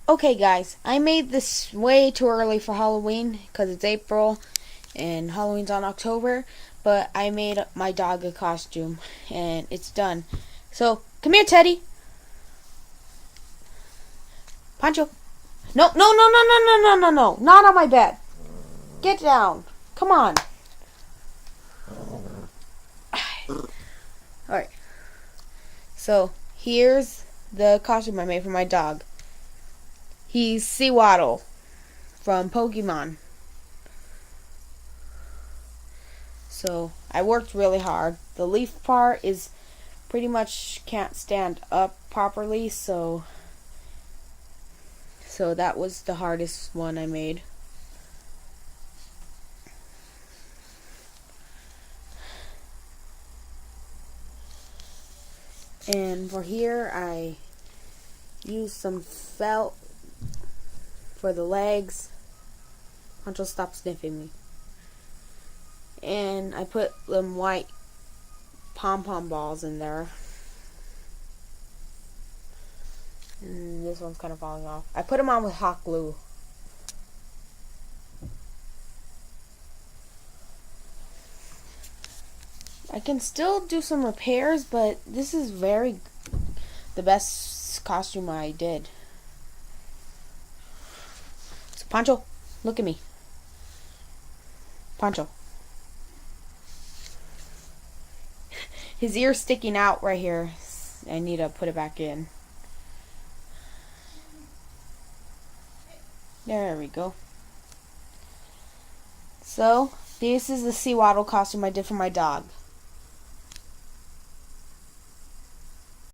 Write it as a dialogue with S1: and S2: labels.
S1: Okay guys, I made this way too early for Halloween because it's April and Halloween's on October, but I made my dog a costume and it's done. So, come here Teddy. Pancho. No, no, no, no, no, no, no, no, no. Not on my bed. Get down. Come on. Alright. So, here's the costume I made for my dog. He's Sewaddle from Pokemon. So I worked really hard. The leaf part is pretty much can't stand up properly, so that was the hardest one I made. And for here I used some felt for the legs. Huncho, stop sniffing me. And I put them white pom-pom balls in there. And this one's kind of falling off. I put them on with hot glue. I can still do some repairs, but this is the best costume I did. So Pancho, look at me. Pancho. His ear's sticking out right here. I need to put it back in. There we go. So, this is the Sewaddle costume I did for my dog.